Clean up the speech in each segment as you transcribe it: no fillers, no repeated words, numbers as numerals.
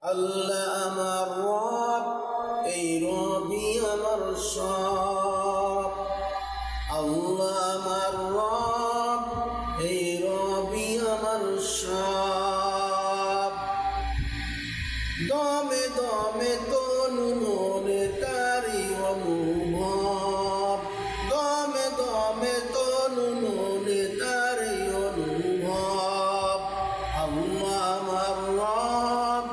আল্লাহ আমার রব, এই রবি আমার সব। আল্লাহ আমার রব, এই রবি আমার সব। দমে দমে তনু মনে তারি অনুভব, দমে দমে তনু মনে তারি অনুভব। আল্লাহ আমার রব,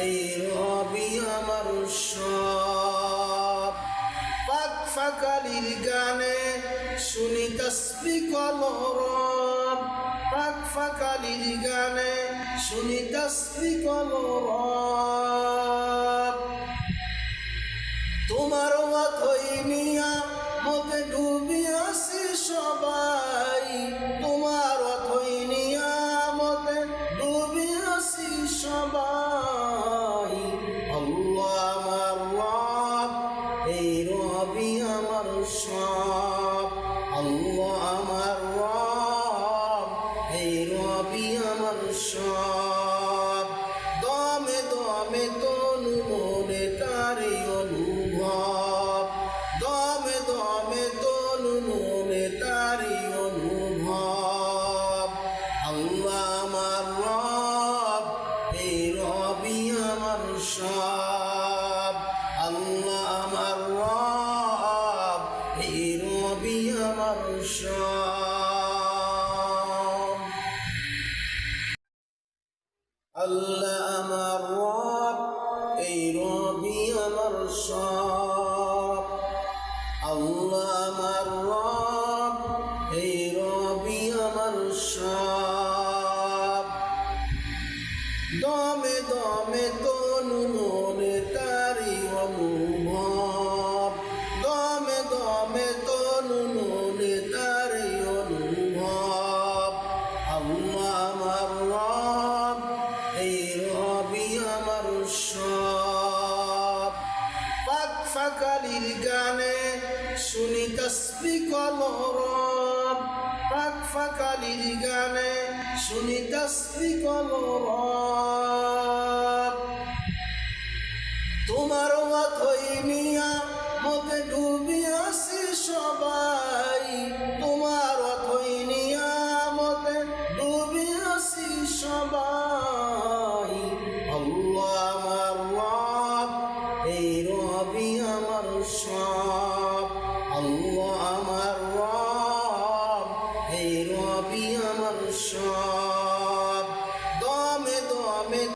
এই রবি আমার সব। পাক ফাকালির গানে শুনি তাসবিহ কলরব, পাক ফাকালির গানে শুনি তাসবিহ কলরব। তোমার অথই নিয়া মতে ডুবি আসি সবাই, তোমার অথই নিয়া মতে ডুবি আসি সবাই। আল্লাহ আমার রব, এই রবি আমার সব। আল্লাহ আমার রব, এই রবি আমার সব। দমে দমে তনু মনে তারি অনুভব, দমে দমে তনু মনে তারি অনুভব। আল্লাহ আমার রব, এই রবি আমার সব। আল্লাহ আমার রব, এই রবি আমার সব। আল্লাহ আমার রব, এই রবি আমার সব। আল্লাহ আমার রব, এই রবি আমার সব। দমে দমে তনু মনে তারি অনুভব, দমে দমে তনু মনে তারি অনুভব। আল্লাহ আমার রব, এই রবি আমার সব। পাক ফাকালির গানে শুনি তাসবিহ কলরব, পাক ফাকালির গানে শুনি তাসবিহ কলরব। তোমার অথই নিয়া মতে ডুবি আসি সবাই, তোমার অথই নিয়া মতে ডুবি আসি সবাই। আল্লাহ আমার রব, এই রবি আমার সব।